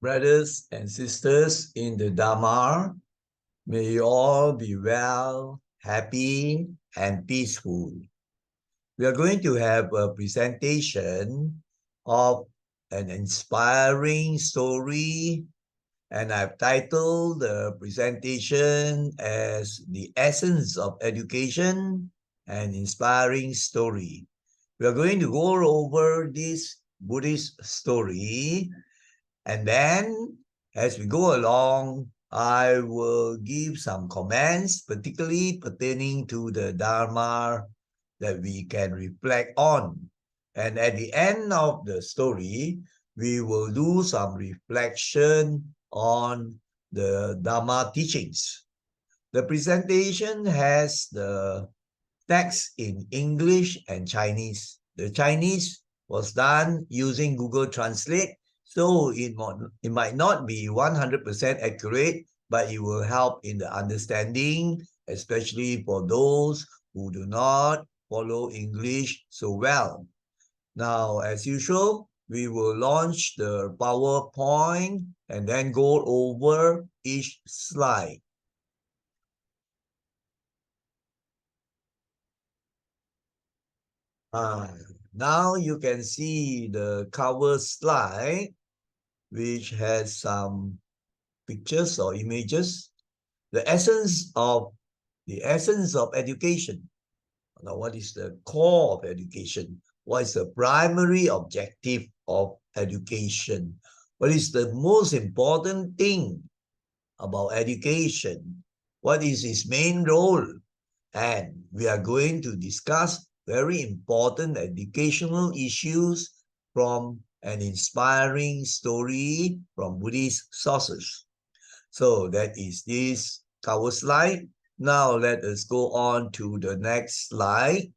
Brothers and sisters in the Dharma, may you all be well, happy, and peaceful. We are going to have a presentation of an inspiring story, and I've titled the presentation as The Essence of Education, an Inspiring Story. We are going to go over this Buddhist story, and then as we go along, I will give some comments, particularly pertaining to the Dharma that we can reflect on. And at the end of the story, we will do some reflection on the Dharma teachings. The presentation has the text in English and Chinese. The Chinese was done using Google Translate, so it might not be 100% accurate, but it will help in the understanding, especially for those who do not follow English so well. Now, as usual, we will launch the PowerPoint and then go over each slide. Now you can see the cover slide, which has some pictures or images. The essence of education. Now, what is the core of education? What is the primary objective of education? What is the most important thing about education? What is its main role? And we are going to discuss very important educational issues from an inspiring story from Buddhist sources. So that is this cover slide. Now let us go on to the next slide.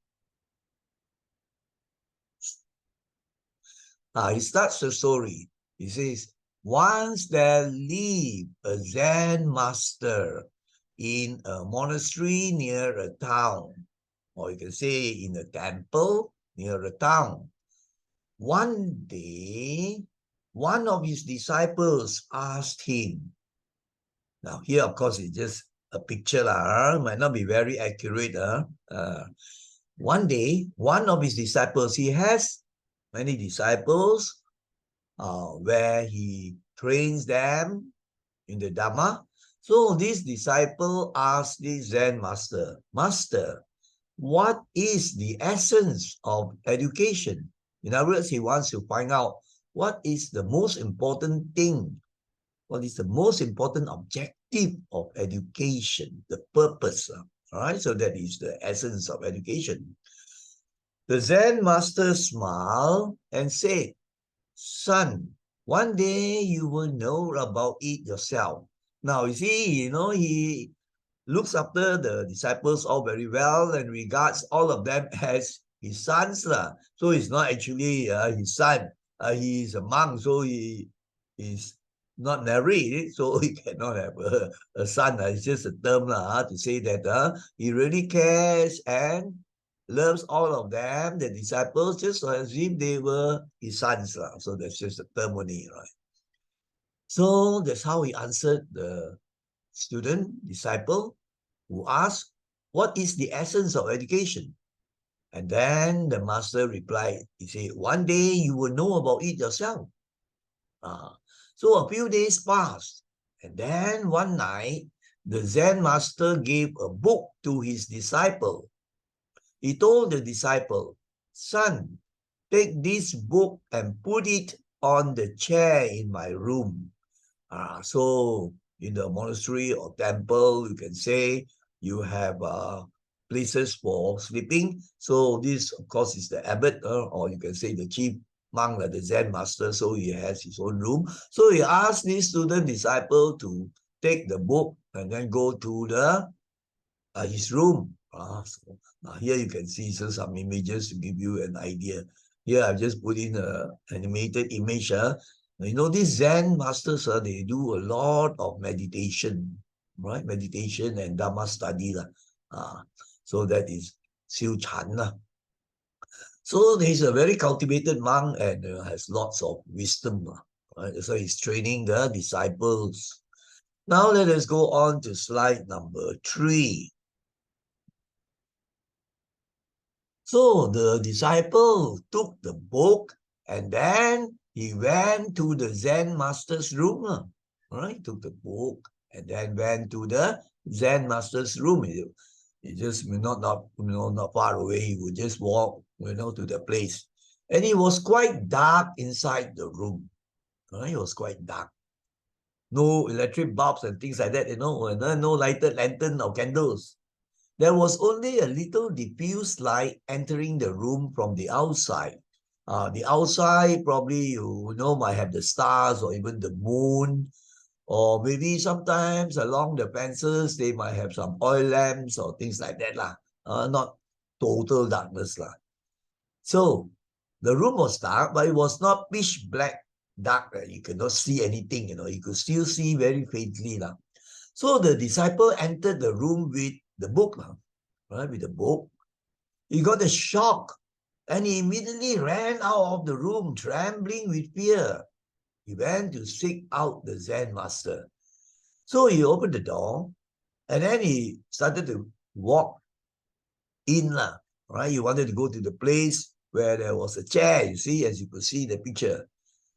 He starts the story. He says, once there lived a Zen master in a monastery near a town, or you can say in a temple near a town. One day, one of his disciples asked him. Now here, of course, it's just a picture, might not be very accurate. One day, one of his disciples, he has many disciples where he trains them in the Dhamma. So this disciple asked this Zen master, Master, what is the essence of education? In other words, he wants to find out what is the most important thing, what is the most important objective of education, the purpose. All right, so that is the essence of education. The Zen master smiled and said, Son, one day you will know about it yourself. Now, you see, he looks after the disciples all very well and regards all of them as his sons. So he's not actually his son. He is a monk, so he is not married, so he cannot have a son. It's just a term to say that he really cares and loves all of them, the disciples, just as if they were his sons. So that's just a term only, right? So that's how he answered the disciple, who asked, what is the essence of education? And then the master replied, he said, one day you will know about it yourself. So a few days passed, and then one night, the Zen master gave a book to his disciple. He told the disciple, Son, take this book and put it on the chair in my room. So in the monastery or temple, you can say you have places for sleeping. So this, of course, is the abbot, or you can say the chief monk, like the Zen master. So he has his own room. So he asked this student disciple to take the book and then go to his room. So here you can see some images to give you an idea. Here I've just put in an animated image. These Zen masters, they do a lot of meditation, right? Meditation and Dhamma study. So that is Siu Chan. So he's a very cultivated monk and has lots of wisdom. Right? So he's training the disciples. Now let us go on to slide number 3. So the disciple took the book and then he went to the Zen master's room. All right, took the book and then went to the Zen master's room. He just not far away. He would just walk, to the place. And it was quite dark inside the room. All right, it was quite dark. No electric bulbs and things like that, and no lighted lantern or candles. There was only a little diffuse light entering the room from the outside. The outside probably, might have the stars or even the moon, or maybe sometimes along the fences, they might have some oil lamps or things like that lah. Not total darkness lah. So the room was dark, but it was not pitch black dark. You cannot see anything, you could still see very faintly lah. So the disciple entered the room with the book, right? With the book. He got a shock and he immediately ran out of the room, trembling with fear. He went to seek out the Zen master. So he opened the door and then he started to walk in, right? He wanted to go to the place where there was a chair, you see, as you could see the picture.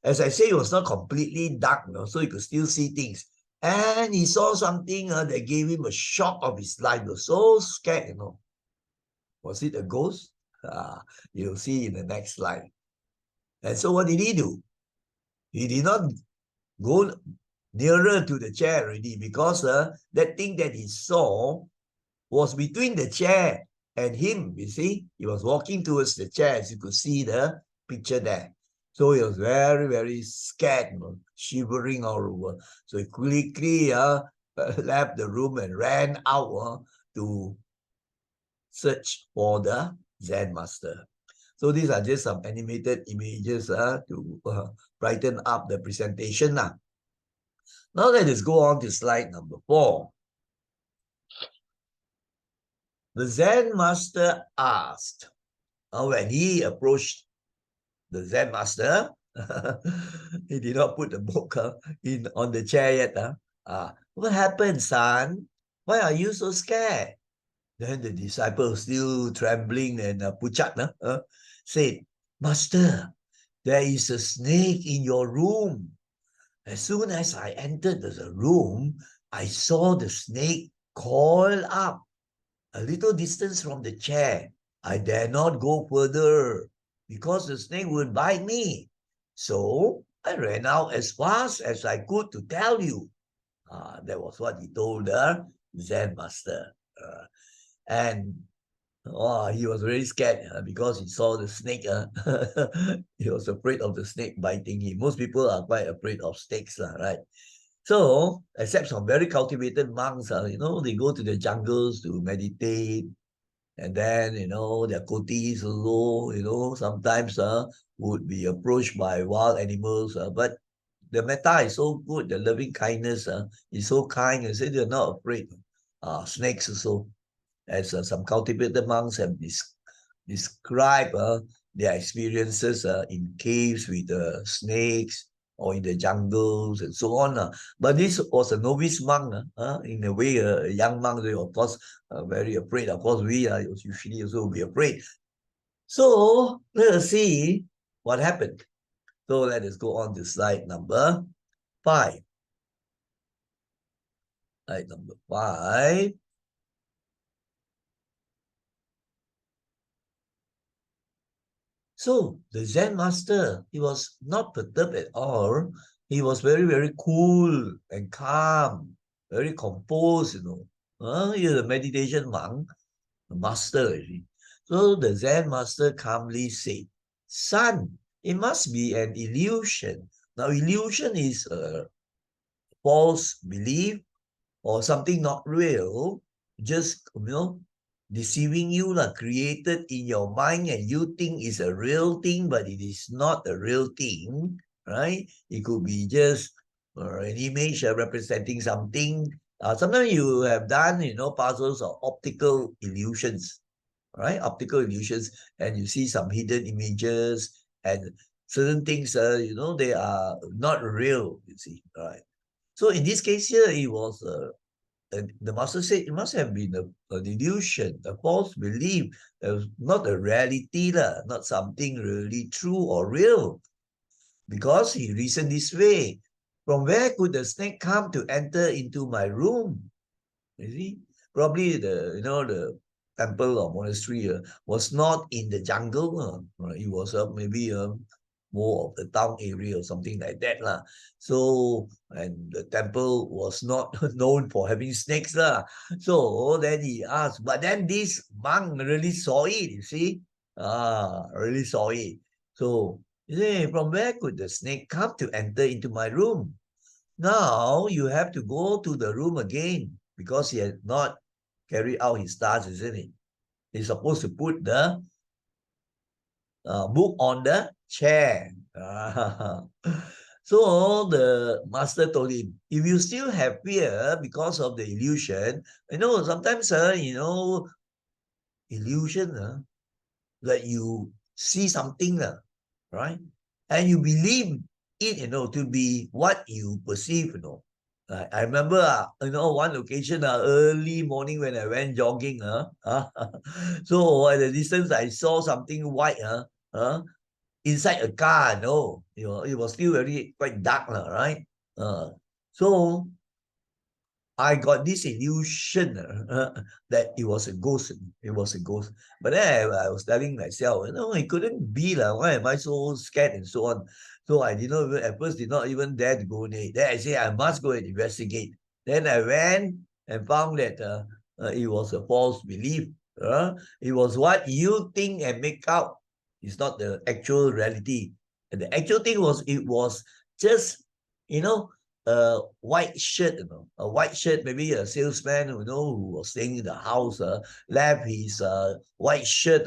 As I say, it was not completely dark, so he could still see things. And he saw something that gave him a shock of his life. He was so scared, Was it a ghost? You'll see in the next slide. And so what did he do? He did not go nearer to the chair already because that thing that he saw was between the chair and him, you see. He was walking towards the chair, as you could see the picture there. So he was very, very scared, shivering all over. So he quickly left the room and ran out to search for the Zen master. So these are just some animated images to brighten up the presentation. Now let us go on to slide number 4. The Zen master asked, when he approached the Zen master, he did not put the book on the chair yet. What happened, son? Why are you so scared? Then the disciple, still trembling and pucat, said, Master, there is a snake in your room. As soon as I entered the room, I saw the snake coiled up a little distance from the chair. I dare not go further because the snake would bite me. So I ran out as fast as I could to tell you. That was what he told the Zen master. And he was very scared because he saw the snake. He was afraid of the snake biting him. Most people are quite afraid of snakes, right? So, except some very cultivated monks, they go to the jungles to meditate. And then, their kotis also, sometimes would be approached by wild animals. But the metta is so good, the loving kindness is so kind. They say they're not afraid. Snakes also, as some cultivated monks have described their experiences in caves with snakes or in the jungles and so on. But this was a novice monk, in a way, a young monk, they of course very afraid. Of course, we usually also be afraid. So let us see what happened. So let us go on to slide number 5. Slide number 5. So the Zen master, he was not perturbed at all. He was very, very cool and calm, very composed, He's a meditation monk, a master. So the Zen master calmly said, Son, it must be an illusion. Now, illusion is a false belief or something not real, just, deceiving you, created in your mind and you think is a real thing, but it is not a real thing, right? It could be just an image representing something. Sometimes you have done, puzzles or optical illusions, right? Optical illusions, and you see some hidden images, and certain things, they are not real, you see, right? So in this case here, it was the master said it must have been an illusion, a false belief, not a reality, not something really true or real. Because he reasoned this way. From where could the snake come to enter into my room? You see, probably the temple or monastery was not in the jungle. Right? It was maybe more of the town area or something like that lah. So and the temple was not known for having snakes lah. So then he asked, but then this monk really saw it. You see, really saw it. So you see, from where could the snake come to enter into my room? Now you have to go to the room again because he had not carried out his task, isn't it? He's supposed to put the book on the chair. So the master told him, if you still have fear because of the illusion, sometimes, illusion, that you see something, right? And you believe it, to be what you perceive, I remember, one occasion, early morning when I went jogging, so at the distance, I saw something white, inside a car, it was still quite dark, right? So I got this illusion that it was a ghost. It was a ghost. But then I was telling myself, it couldn't be. Why am I so scared and so on? So I did not even, at first, did not even dare to go near. Then I said, I must go and investigate. Then I went and found that it was a false belief. It was what you think and make out. It's not the actual reality. And the actual thing was, it was just, a white shirt, a white shirt, maybe a salesman, who was staying in the house, left his white shirt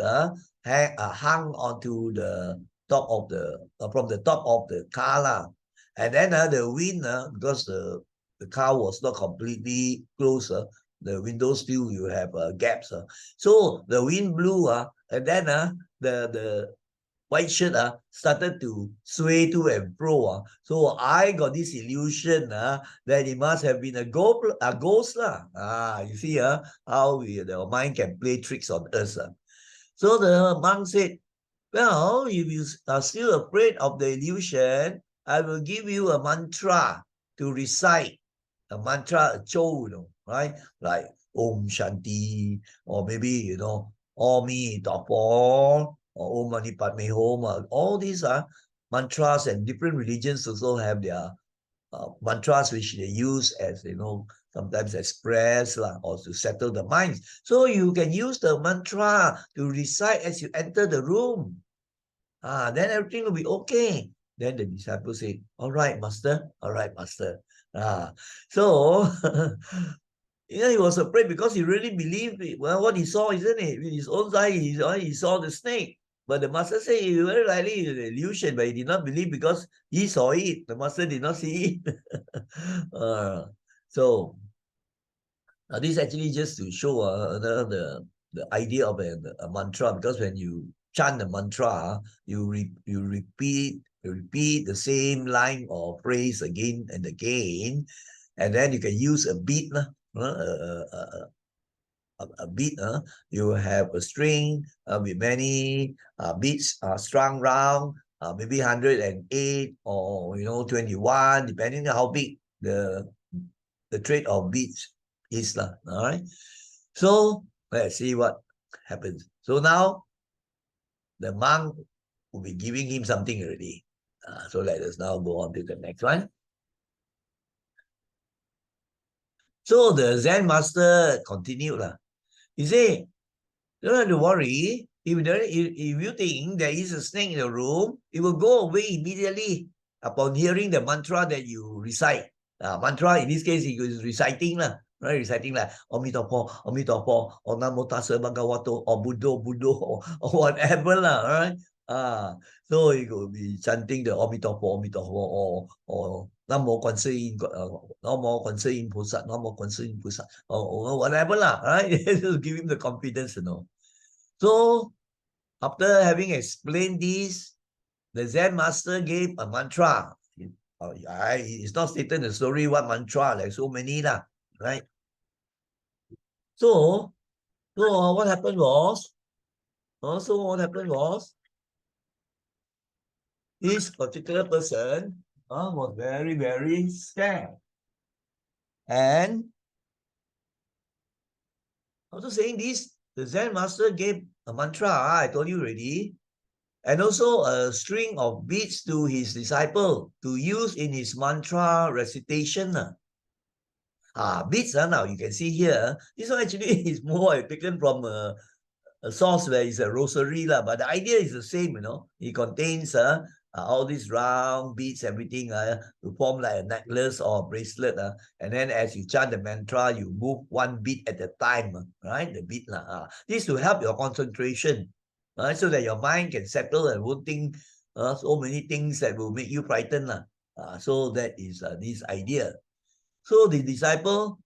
hung onto the top of from the top of the car lah. And then the wind, because the car was not completely closed, the windows still you have gaps. So the wind blew, and then the white shirt started to sway to and fro. So I got this illusion that it must have been a ghost. You see how the mind can play tricks on us. So the monk said, well, if you are still afraid of the illusion, I will give you a mantra to recite. A mantra, a chow, right? Like Om Shanti, or maybe, Om Toppo, or Om Mani Padme Hum. All these are mantras, and different religions also have their mantras which they use as, sometimes express or to settle the minds. So you can use the mantra to recite as you enter the room. Then everything will be okay. Then the disciple said, all right, master. All right, master. So he was afraid because he really believed it. Well, what he saw, isn't it? With his own eye, he saw the snake. But the master said it very likely an illusion, but he did not believe because he saw it. The master did not see it. So this actually just to show the idea of a mantra, because when you chant the mantra, you repeat the same line or phrase again and again, and then you can use a beat, a beat. You have a string with many beats strung round, maybe 108 or 21, depending on how big the trade of beats is. All right. So let's see what happens. So now the monk will be giving him something already. So let us now go on to the next one. So the Zen master continued. He said, don't have to worry. If you think there is a snake in the room, it will go away immediately upon hearing the mantra that you recite. Mantra, in this case, he is reciting, right? Reciting like Omitopo, Omitopo, or Namo Tassa Bhagavato, or Buddho, or whatever, right? So he will be chanting the Omitopo, or Namo Kwanse Namo Kwanse Pusat, Namo Kwanse Pusat, or whatever, right? Just give him the confidence, So after having explained this, the Zen master gave a mantra. It's not stated in the story what mantra, like so many lah, right? So what happened was, this particular person was very, very scared. And also saying this, the Zen master gave a mantra, I told you already, and also a string of beads to his disciple to use in his mantra recitation. Beads, now you can see here, this one actually is more taken from a source where it's a rosary, but the idea is the same, It contains all these round beads, everything to form like a necklace or a bracelet. And then as you chant the mantra, you move one beat at a time, right? The beat. This to help your concentration, right? So that your mind can settle and won't think so many things that will make you frightened. So that is this idea. So the disciple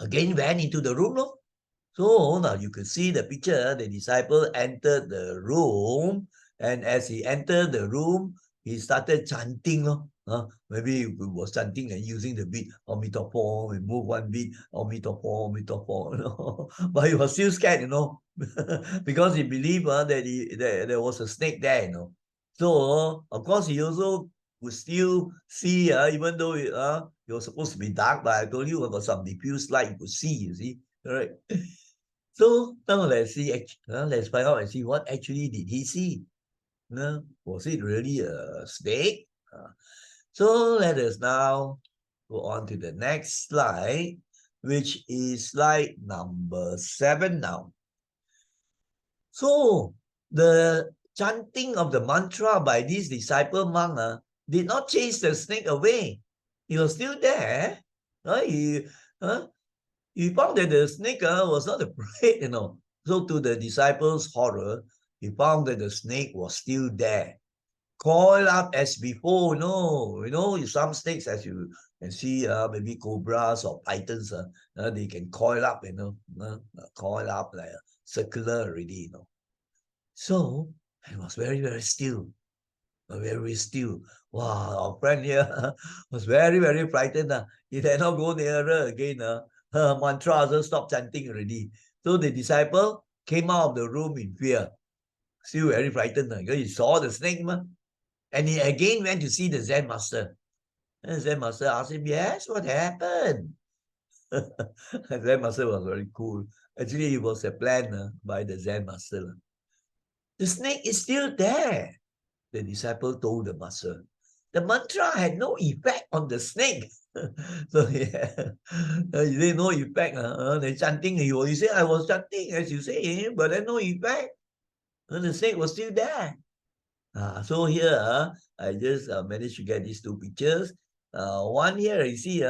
again went into the room. So now you could see the picture. The disciple entered the room, and as he entered the room, he started chanting. Maybe he was chanting and using the beat, Omitopho, and move one beat, Omitopho, Omitopho. But he was still scared, because he believed that there was a snake there, So, of course, he also would still see, even though it was supposed to be dark, but I told you about some diffuse light you could see, you see. All right. So now let's see. Let's find out and see what actually did he see. Was it really a snake? So let us now go on to the next slide, which is slide number 7 now. So the chanting of the mantra by this disciple monk did not chase the snake away. He was still there. He found that the snake was not afraid, So to the disciples' horror, he found that the snake was still there, coiled up as before. Some snakes, as you can see, maybe cobras or pythons, they can coil up, coil up like a circular already, So it was very, very still. Very still. Wow, our friend here was very, very frightened. He did not go nearer again. Her mantra also stopped chanting already. So the disciple came out of the room in fear. Still very frightened because he saw the snake. And he again went to see the Zen master. And the Zen master asked him, yes, what happened? The Zen master was very cool. Actually, it was a plan by the Zen master. The snake is still there, the disciple told the master. The mantra had no effect on the snake. So yeah, you say no effect. The chanting, you say I was chanting as you say, but then no effect. The snake was still there. So here, I just managed to get these two pictures. One here, you see,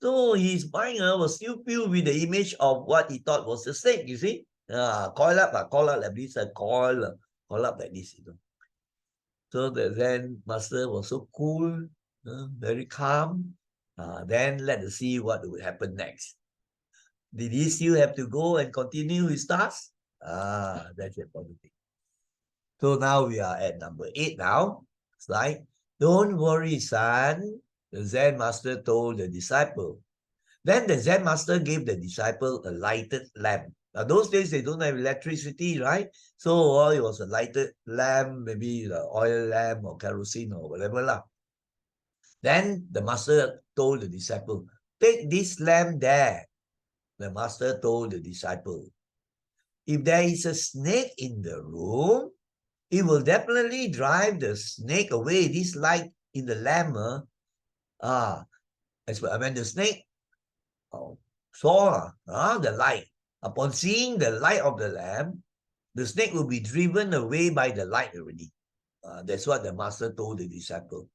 so his mind was still filled with the image of what he thought was a snake, you see. Coil up like this, coil up like this, So the Zen master was so cool, very calm. Then let us see what will happen next. Did he still have to go and continue his task? That's the important thing. So now we are at number 8 now. Slide. Don't worry, son, the Zen master told the disciple. Then the Zen master gave the disciple a lighted lamp. Now, those days, they don't have electricity, right? So it was a lighted lamp, maybe the oil lamp or kerosene or whatever. Then the master told the disciple, take this lamp there. The master told the disciple, if there is a snake in the room, it will definitely drive the snake away. This light in the lamp, when the snake saw the light, upon seeing the light of the lamp, the snake will be driven away by the light already. That's what the master told the disciple.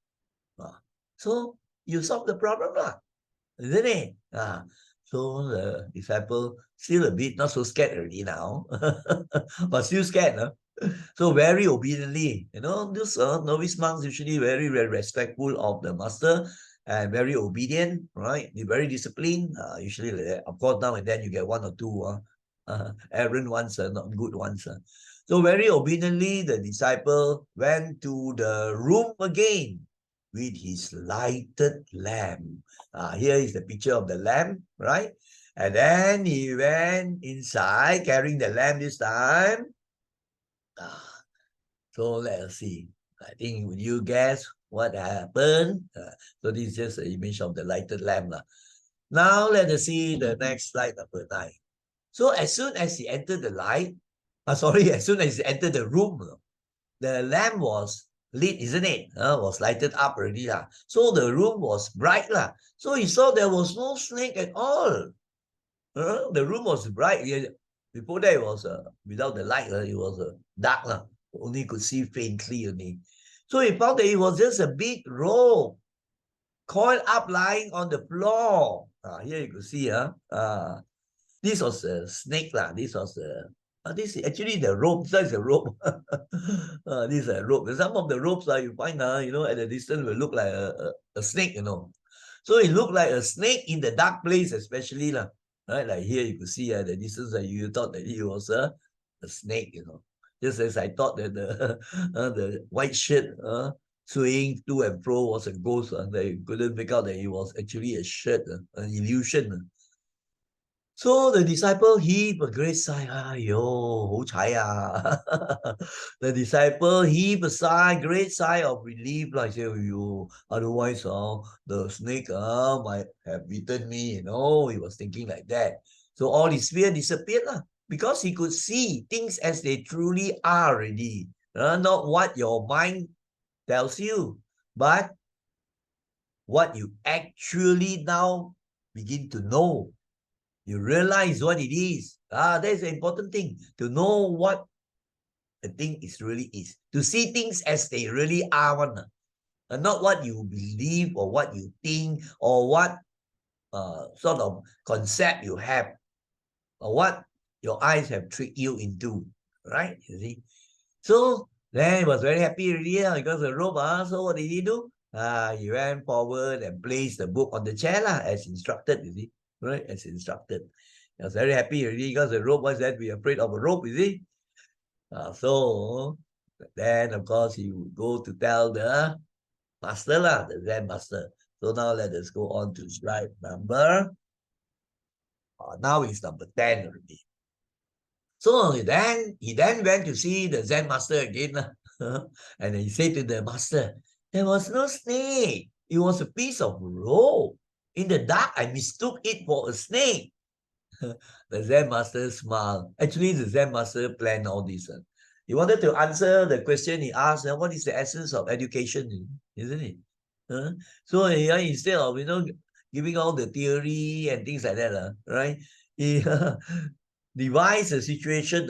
So you solve the problem, isn't it? So the disciple still a bit not so scared already now, but still scared. So very obediently, these novice monks usually very, very respectful of the master and very obedient, right? They're very disciplined. Usually, of course, now and then you get one or two errant ones, not good ones. So very obediently, the disciple went to the room again with his lighted lamp. Here is the picture of the lamp, right? And then he went inside carrying the lamp this time. So let us see. I think, would you guess what happened? So this is just an image of the lighted lamp. Now let us see the next slide, number 9. So as soon as he entered the light, as soon as he entered the room, the lamp was lit, isn't it? Was lighted up already. So the room was bright. So he saw there was no snake at all. The room was bright. Before that, it was without the light, it was dark. Only could see faintly only. So he found that it was just a big rope coiled up lying on the floor. Here you could see, this was a snake. This was this is actually the rope. This is a rope. This is a rope. Some of the ropes you find, at a distance will look like a snake, So it looked like a snake in the dark place, especially, right? Like here you could see at the distance that you thought that it was a snake, Just as I thought that the white shirt swaying to and fro was a ghost, they couldn't make out that it was actually a shirt, an illusion. So the disciple heaved a great sigh. Hou chai The disciple heaved a sigh, great sigh of relief. Like, say, otherwise, the snake might have bitten me. He was thinking like that. So all his fear disappeared because he could see things as they truly are already. Not what your mind tells you, but what you actually now begin to know. You realize what it is. That's the important thing. To know what the thing really is. To see things as they really are. And not what you believe or what you think or what sort of concept you have or what your eyes have tricked you into. Right? You see? So then he was very happy already because the rope. So what did he do? He ran forward and placed the book on the chair as instructed, you see. Right? As instructed. I was very happy already because the rope was that we afraid of a rope, you see. So then, of course, he would go to tell the master, the Zen master. So now let us go on to slide number. Now it's number 10 already. So he then went to see the Zen master again. And he said to the master, there was no snake. It was a piece of rope. In the dark, I mistook it for a snake. The Zen master smiled. Actually, the Zen master planned all this. He wanted to answer the question he asked, what is the essence of education, isn't it? So instead of, giving all the theory and things like that, right? He devised a situation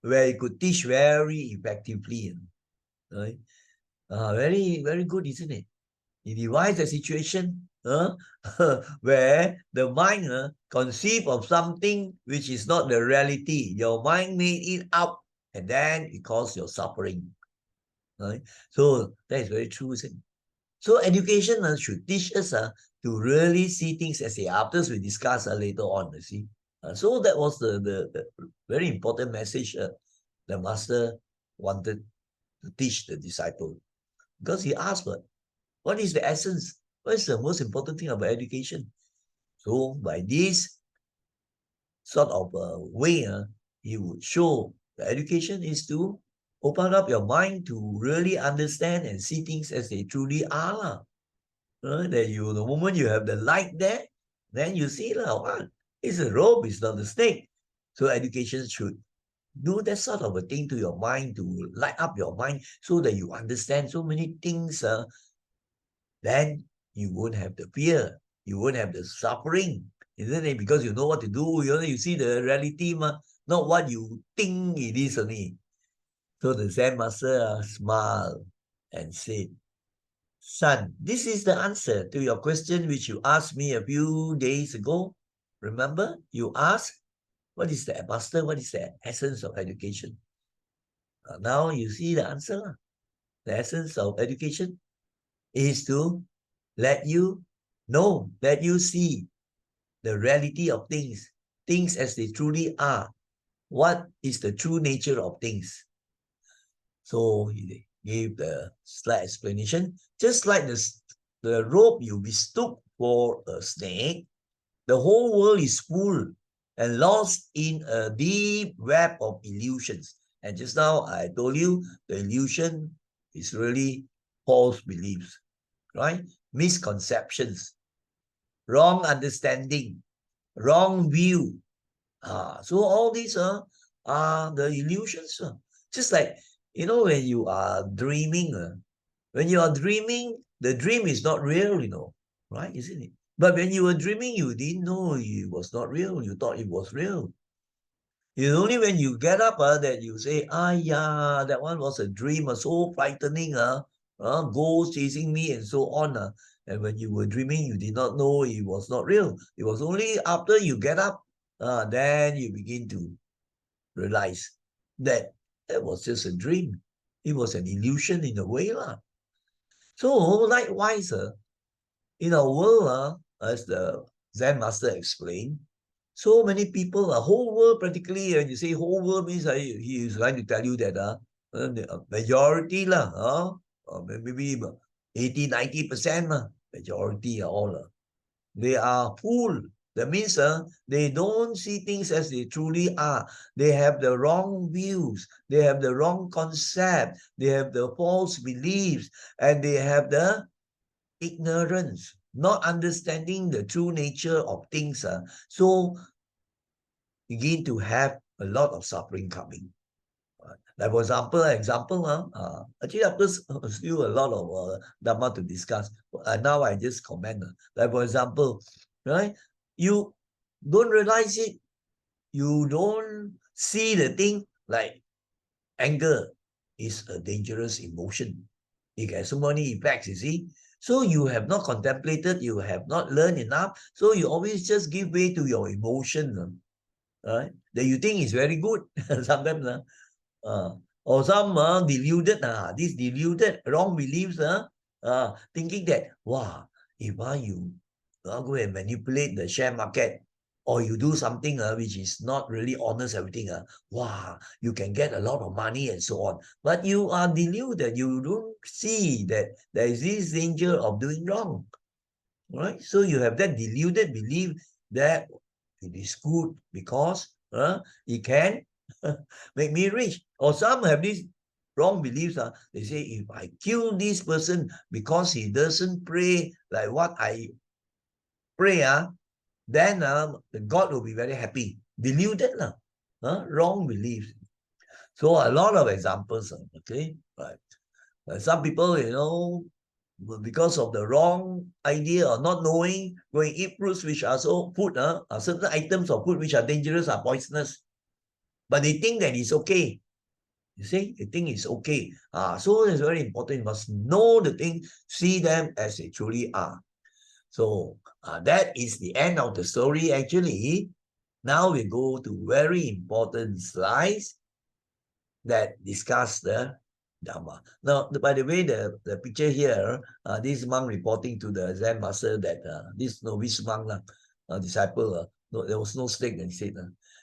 where he could teach very effectively. Right? Very, very good, isn't it? He devised a situation where the mind conceive of something which is not the reality. Your mind made it up, and then it caused your suffering. Right? So that is very true, isn't it? So education should teach us to really see things as they are. After we discuss later on, you see. So that was the very important message the master wanted to teach the disciple. Because he asked, what is the essence? What is the most important thing about education? So by this sort of way, he would show the education is to open up your mind to really understand and see things as they truly are. That the moment you have the light there, then you see what? It's a rope, it's not a snake. So education should do that sort of a thing to your mind, to light up your mind so that you understand so many things. Then you won't have the fear. You won't have the suffering, isn't it? Because you know what to do. You see the reality, not what you think it is only. So the Zen master smiled and said, son, this is the answer to your question which you asked me a few days ago. Remember, you asked, what is the master? What is the essence of education? Now you see the answer. The essence of education is to let you know, let you see the reality of things as they truly are. what is the true nature of things. So he gave the slight explanation. Just like the rope you mistook for a snake, the whole world is full and lost in a deep web of illusions. And just now I told you the illusion is really false beliefs, right? Misconceptions, wrong understanding, wrong view. So all these are the illusions. Just like, when you are dreaming, when you are dreaming, the dream is not real, right? Isn't it? But when you were dreaming, you didn't know it was not real. You thought it was real. It's only when you get up that you say, yeah, that one was a dream, so frightening, ghost chasing me and so on. And when you were dreaming, you did not know it was not real. It was only after you get up, then you begin to realize that it was just a dream. It was an illusion in a way. So likewise, in our world, as the Zen master explained, so many people, a whole world practically, when you say whole world means he is trying to tell you that the majority maybe 80, 90% majority are all they are full. That means they don't see things as they truly are. They have the wrong views. They have the wrong concept. They have the false beliefs. And they have the ignorance, not understanding the true nature of things. So begin to have a lot of suffering coming. Like for example, actually after still a lot of Dhamma to discuss. Now I just comment. Like for example, right? You don't realize it. You don't see the thing like anger is a dangerous emotion. It has so many effects, you see. So you have not contemplated, you have not learned enough. So you always just give way to your emotion, right? That you think is very good. Sometimes, or some deluded, these deluded wrong beliefs, thinking that, wow, if you go and manipulate the share market, or you do something which is not really honest, everything, wow, you can get a lot of money and so on. But you are deluded. You don't see that there is this danger of doing wrong, right? So you have that deluded belief that it is good because it can make me rich. Or some have these wrong beliefs. They say, if I kill this person because he doesn't pray like what I pray, then God will be very happy. Deluded, wrong beliefs. So a lot of examples, okay? Right. Some people, because of the wrong idea or not knowing, going to eat fruits which are so food, certain items of food which are dangerous, are poisonous. But they think that it's okay. You see, they think it's okay. So it's very important. You must know the thing, see them as they truly are. So that is the end of the story, actually. Now we go to very important slides that discuss the Dhamma. Now, by the way, the picture here, this monk reporting to the Zen master that this novice monk, disciple, no, there was no snake, and he said.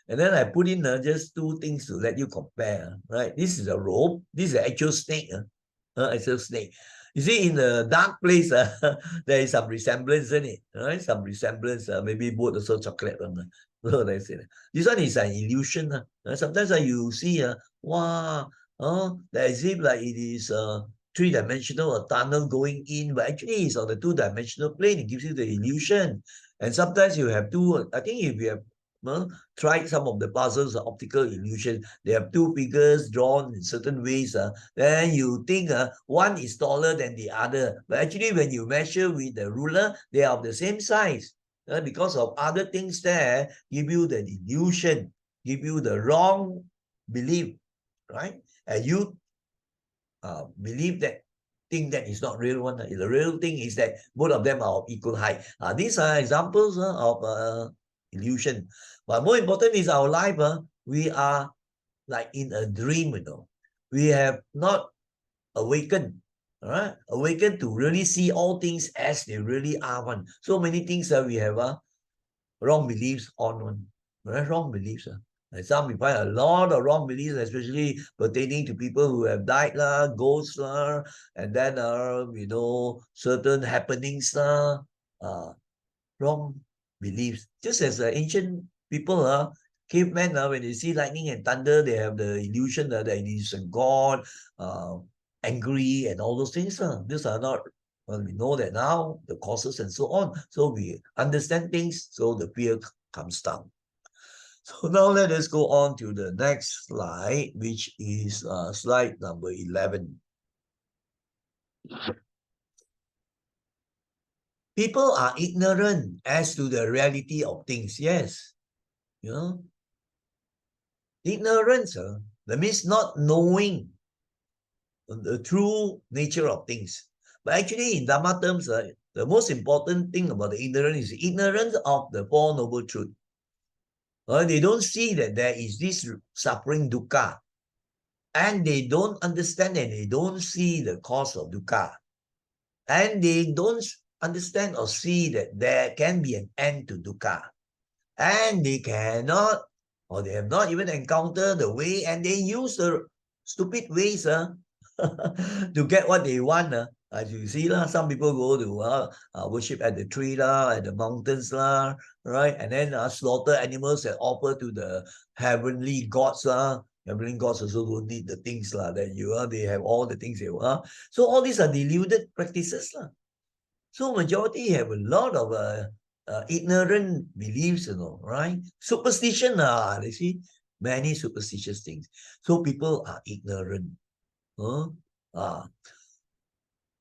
And then I put in just two things to let you compare, right? This is a rope. This is an actual snake, actual snake. You see, in a dark place, there is some resemblance in it, right? Some resemblance, maybe both also chocolate. So that's it. This one is an illusion. Sometimes you see, wow, that it seems like it is three-dimensional, a tunnel going in, but actually it's on the two-dimensional plane. It gives you the illusion. And sometimes you have two, I think if you have tried some of the puzzles, optical illusion, they have two figures drawn in certain ways, then you think one is taller than the other. But actually when you measure with the ruler, they are of the same size. Because of other things there, give you the illusion, give you the wrong belief, right? And you believe that thing that is not real one. The real thing is that both of them are of equal height. These are examples of illusion. But more important is our life. We are like in a dream, We have not awakened. All right, awakened to really see all things as they really are one. So many things we have wrong beliefs on one. Right? Wrong beliefs. And some we find a lot of wrong beliefs, especially pertaining to people who have died, ghosts, and then certain happenings, wrong beliefs. Just as ancient people, cavemen, when they see lightning and thunder, they have the illusion that it is a god, angry, and all those things. These are not, well, we know that now, the causes and so on. So we understand things, so the fear comes down. So now let us go on to the next slide, which is slide number 11. People are ignorant as to the reality of things. Yes. Ignorance, that means not knowing the true nature of things. But actually, in Dharma terms, the most important thing about the ignorance is ignorance of the Four Noble Truths. They don't see that there is this suffering dukkha. And they don't understand and they don't see the cause of dukkha. And they don't understand or see that there can be an end to dukkha. And they cannot, or they have not even encountered the way, and they use the stupid ways to get what they want. As you see, some people go to worship at the tree, at the mountains, right? And then slaughter animals and offer to the heavenly gods. Heavenly gods also don't need the things that they have all the things they want. So all these are deluded practices. So majority have a lot of ignorant beliefs, right? Superstition, they see many superstitious things. So people are ignorant. Huh?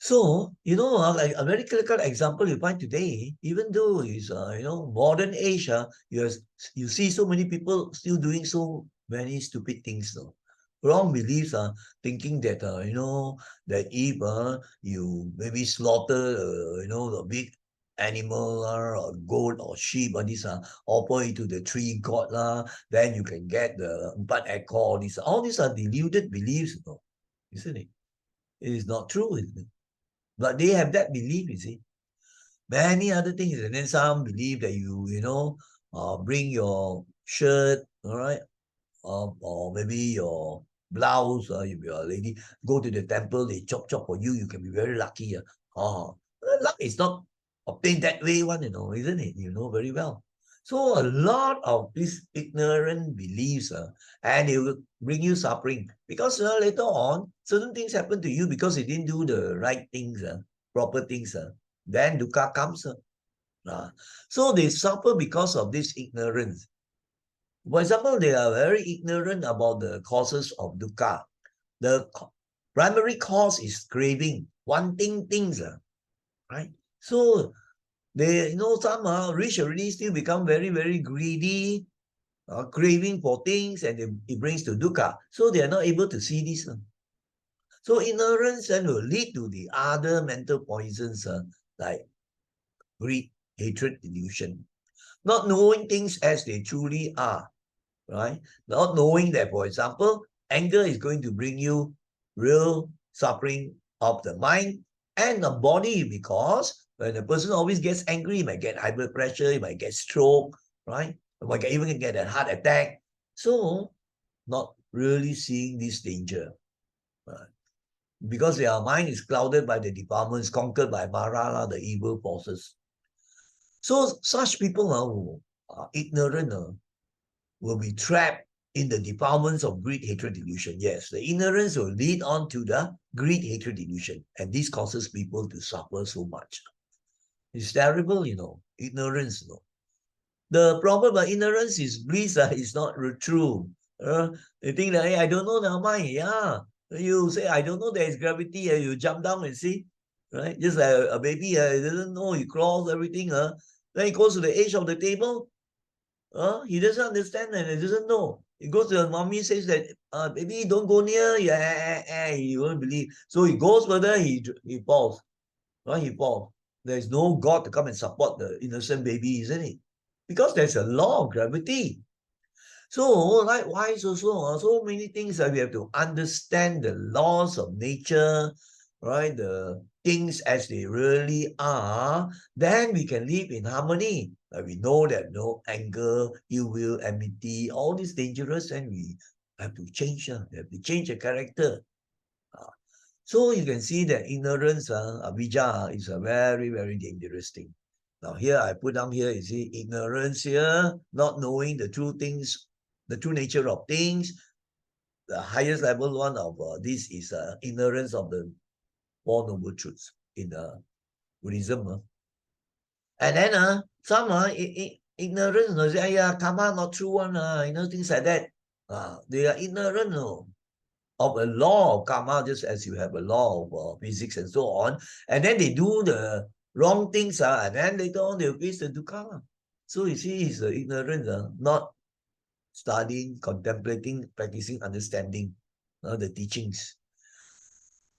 So, like a very clear example you find today, even though it's, modern age, you see so many people still doing so many stupid things, wrong beliefs, thinking that, that if you maybe slaughter, a big animal or goat or sheep, or these offer it to the tree god, then you can get the but all these are deluded beliefs, isn't it? It is not true, isn't it? But they have that belief, you see. Many other things. And then some believe that bring your shirt, all right, or maybe your blouse, if you're a lady, go to the temple, they chop for you, you can be very lucky. Luck is not obtained that way, isn't it? You know very well. So a lot of these ignorant beliefs, and they will bring you suffering. Because later on, certain things happen to you because you didn't do the right things, proper things. Then dukkha comes. So they suffer because of this ignorance. For example, they are very ignorant about the causes of dukkha. The primary cause is craving, wanting things, right? So they, some rich already still become very, very greedy, craving for things, and it brings to dukkha. So they are not able to see this. So ignorance then will lead to the other mental poisons, like greed, hatred, delusion. Not knowing things as they truly are, right? Not knowing that, for example, anger is going to bring you real suffering of the mind and the body, because when a person always gets angry, he might get high blood pressure, he might get stroke, right? He might even get a heart attack. So, not really seeing this danger. Right? Because their mind is clouded by the defilements, conquered by Mara, the evil forces. So, such people who are ignorant will be trapped in the defilements of greed, hatred, delusion. Yes, the ignorance will lead on to the greed, hatred, delusion. And this causes people to suffer so much. It's terrible, ignorance, The problem about ignorance is bliss, is not true. They think that, hey, I don't know the mind. Yeah. You say, I don't know there is gravity, you jump down and see. Right? Just like a baby, he doesn't know, he crawls, everything. Then he goes to the edge of the table. He doesn't understand and he doesn't know. He goes to the mommy, says that, baby, don't go near. Yeah, he won't believe. So he goes further, he falls. Right? He falls. There's no God to come and support the innocent baby, isn't it? Because there's a law of gravity. So likewise also, many things that we have to understand the laws of nature, right? The things as they really are, then we can live in harmony. We know that no anger, ill will, enmity, all these dangerous, and we have to change. We have to change the character. So you can see that ignorance, avijja, is a very, very dangerous thing. Now here I put down here, you see, ignorance here, not knowing the true things, the true nature of things. The highest level one of this is ignorance of the Four Noble Truths in Buddhism. And then some ignorance, say, karma not true one, things like that. They are ignorant of a law of karma, just as you have a law of physics and so on. And then they do the wrong things, and then later on they'll face the dukkha. So you see, it's ignorance, not studying, contemplating, practicing, understanding the teachings.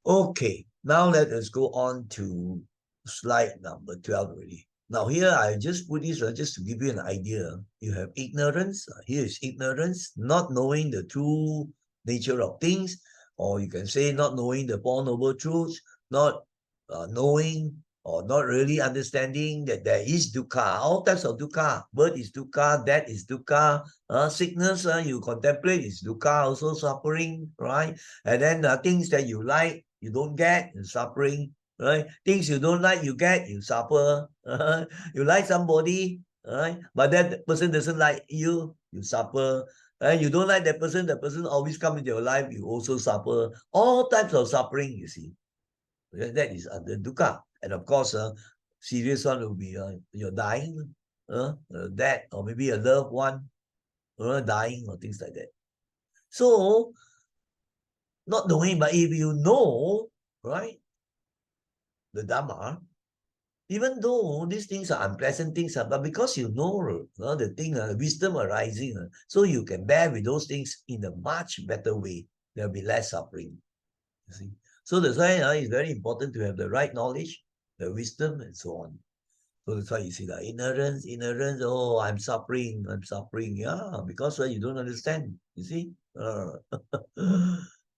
Okay, now let us go on to slide number 12 already. Now here I just put this just to give you an idea. You have ignorance. Here is ignorance, not knowing the true nature of things, or you can say not knowing the Four Noble Truths, not knowing or not really understanding that there is dukkha, all types of dukkha. Birth is dukkha, death is dukkha, sickness you contemplate is dukkha, also suffering, right? And then things that you like, you don't get, you're suffering, right? Things you don't like, you get, you suffer. You like somebody, right? But that person doesn't like you, you suffer. And you don't like that person, the person always comes into your life, you also suffer. All types of suffering, you see. That is under dukkha. And of course, serious one will be you're dying, death, or maybe a loved one dying, or things like that. So, not knowing, but if you know, right, the Dhamma, even though these things are unpleasant things, but because you know the thing, wisdom arising, so you can bear with those things in a much better way. There will be less suffering. You see, so that's why it's very important to have the right knowledge, the wisdom, and so on. So that's why you see the ignorance, oh, I'm suffering, yeah, because you don't understand, you see.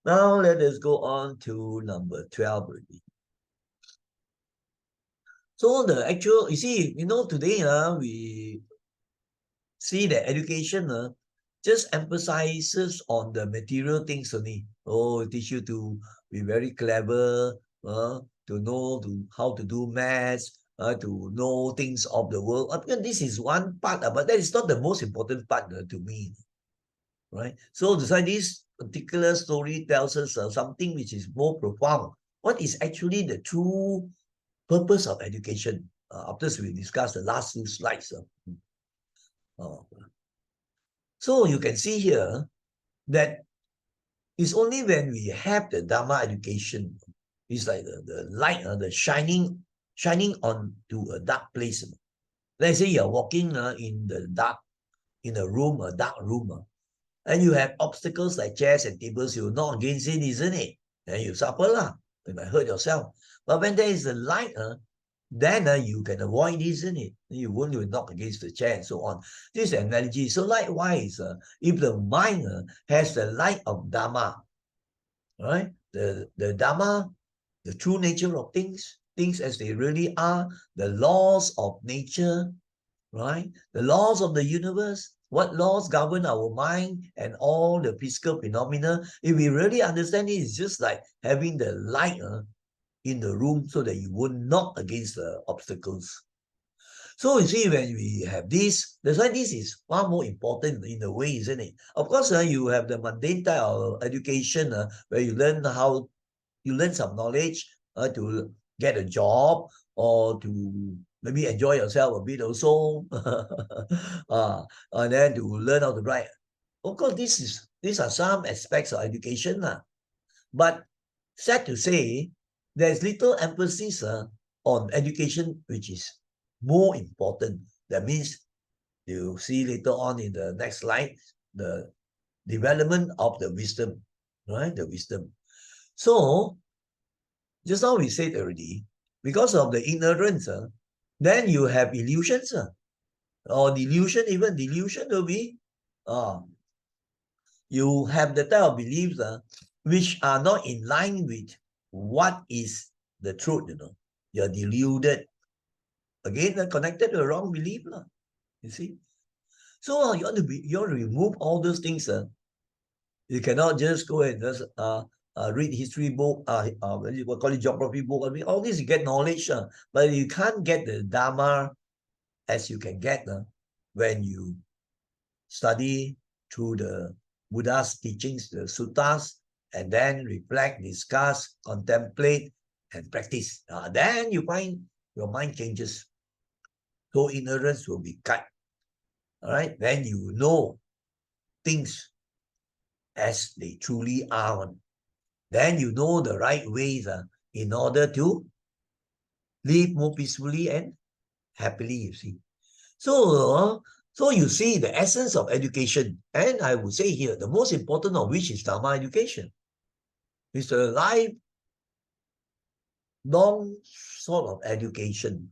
Now let us go on to number 12 already. So the actual, you see, today we see that education just emphasizes on the material things only. Oh, it teach you to be very clever, to know how to do maths, to know things of the world. This is one part, but that is not the most important part to me, right? So that's why this particular story tells us something which is more profound. What is actually the true purpose of education? After we discuss the last two slides. So you can see here that it's only when we have the Dharma education, it's like the light, the shining on to a dark place. Let's say you're walking in the dark, in a room, a dark room, and you have obstacles like chairs and tables, you knock against it, isn't it? And you suffer lah. You might hurt yourself. But when there is a light, then you can avoid this, isn't it? You won't knock against the chair and so on. This is an analogy. So likewise, if the mind has the light of Dhamma, right? The Dhamma, the true nature of things as they really are, the laws of nature, right? The laws of the universe, what laws govern our mind and all the physical phenomena. If we really understand it, it's just like having the light in the room so that you won't knock against the obstacles. So you see, when we have this, that's why this is far more important in a way, isn't it? Of course, you have the mundane type of education where you learn some knowledge to get a job or to maybe enjoy yourself a bit also, and then to learn how to write. Of course, these are some aspects of education, but sad to say, there's little emphasis on education, which is more important. That means you see later on in the next slide, the development of the wisdom, right? The wisdom. So, just now we said already, because of the ignorance, then you have illusions, or delusion, even delusion will be, you have the type of beliefs which are not in line with what is the truth, You're deluded. Again, connected to the wrong belief, you see. So you want to remove all those things. You cannot just go and just read history book, what call it, geography book. I mean, all this you get knowledge, but you can't get the Dharma as you can get when you study through the Buddha's teachings, the suttas, and then reflect, discuss, contemplate, and practice. Then you find your mind changes. So ignorance will be cut. All right, then you know things as they truly are. Then you know the right ways in order to live more peacefully and happily, you see. So you see the essence of education, and I would say here, the most important of which is Dharma education. It's a lifelong sort of education.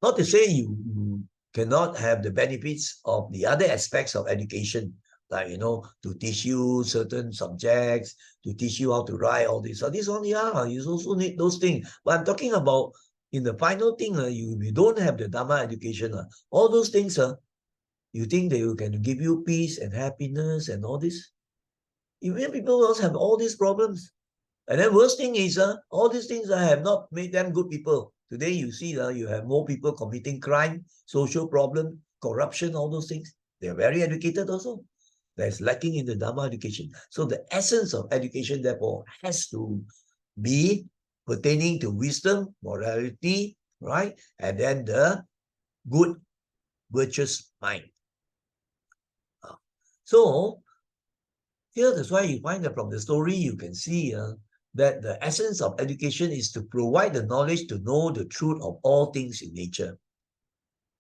Not to say you cannot have the benefits of the other aspects of education, like, to teach you certain subjects, to teach you how to write, all this. So this one, yeah, you also need those things. But I'm talking about in the final thing, you don't have the Dharma education. All those things, you think they can give you peace and happiness and all this? Even people else have all these problems. And then worst thing is, all these things have not made them good people. Today you see you have more people committing crime, social problem, corruption, all those things. They're very educated also. That's lacking in the Dharma education. So the essence of education, therefore, has to be pertaining to wisdom, morality, right? And then the good, virtuous mind. So here, that's why you find that from the story, you can see that the essence of education is to provide the knowledge to know the truth of all things in nature.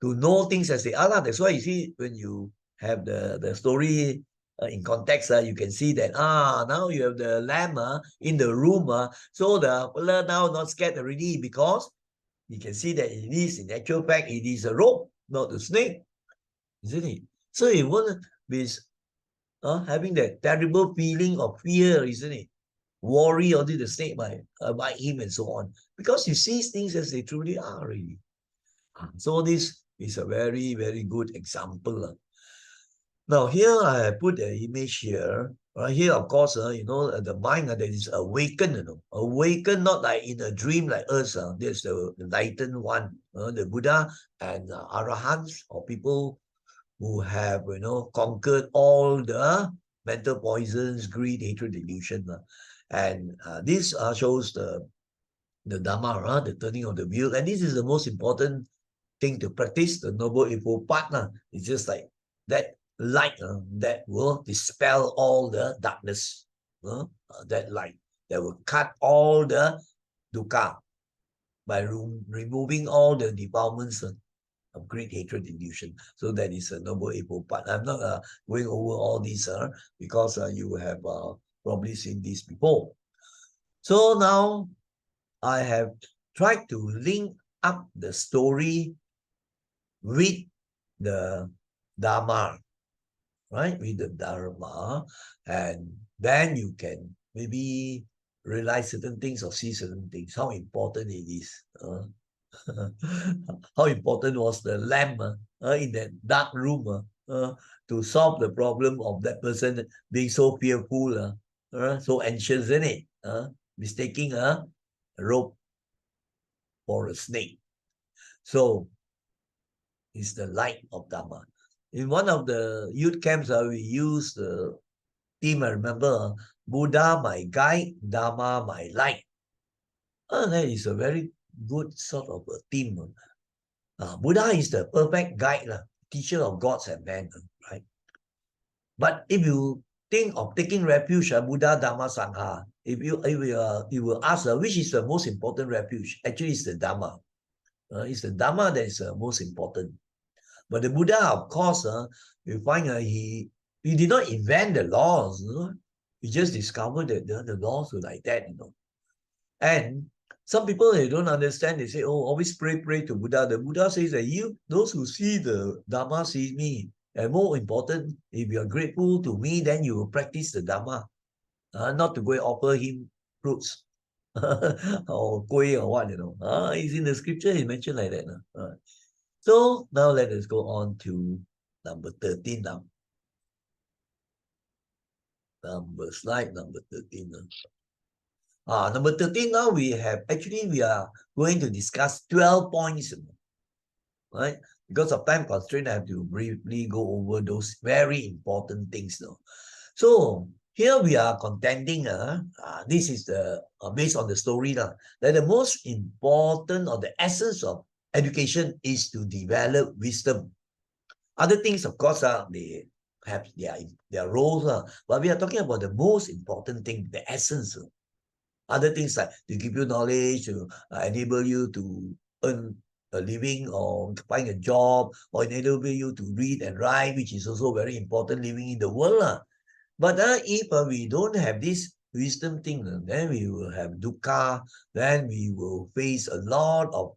To know things as they are. That's why you see when you have the story in context, you can see that, now you have the lamb in the room. So the fella now not scared already because you can see that it is, in actual fact, it is a rope, not a snake. Isn't it? So it won't be having that terrible feeling of fear, isn't it? Worry or the snake might bite him and so on. Because you see things as they truly are, really. So this is a very, very good example. Now here I put an image here. Right here, of course, the mind that is awakened, awakened not like in a dream like us. There's the enlightened one, the Buddha and Arahants, or people who have, conquered all the mental poisons, greed, hatred, delusion. And this shows the Dharma, the turning of the wheel. And this is the most important thing to practice, the Noble Eightfold Path. It's just like that light that will dispel all the darkness. That light that will cut all the dukkha by removing all the defilements of great hatred, delusion. So that is a Noble Eightfold Path. I'm not going over all these because you have probably seen this before. So now I have tried to link up the story with the Dharma, right? With the Dharma, and then you can maybe realize certain things or see certain things, how important it is. How important was the lamp in that dark room to solve the problem of that person being so fearful, so anxious, isn't it? Mistaking a rope for a snake. So it's the light of Dharma. In one of the youth camps, we use the theme, I remember, Buddha my guide, Dharma my light. That is a very good sort of a theme. Buddha is the perfect guide, teacher of gods and men, right? But if you think of taking refuge, Buddha, Dharma, Sangha, if you will ask which is the most important refuge, actually it's the Dharma. It's the Dharma that is most important. But the Buddha, of course, you find he did not invent the laws. He just discovered that the laws were like that, And some people, they don't understand. They say, oh, always pray to Buddha. The Buddha says that those who see the Dharma see me. And more important, if you are grateful to me, then you will practice the Dharma. Not to go and offer him fruits. or kueh or what, it's in the scripture, he mentioned like that. So now let us go on to number 13 now. Slide number 13. Number 13 now we are going to discuss 12 points, right? Because of time constraint, I have to briefly go over those very important things now. So here we are contending, this is the based on the story that the most important or the essence of education is to develop wisdom. Other things, of course, they have their roles, but we are talking about the most important thing, the essence. Other things like to give you knowledge, to enable you to earn a living or find a job, or enable you to read and write, which is also very important living in the world. But if we don't have this wisdom thing, then we will have dukkha, then we will face a lot of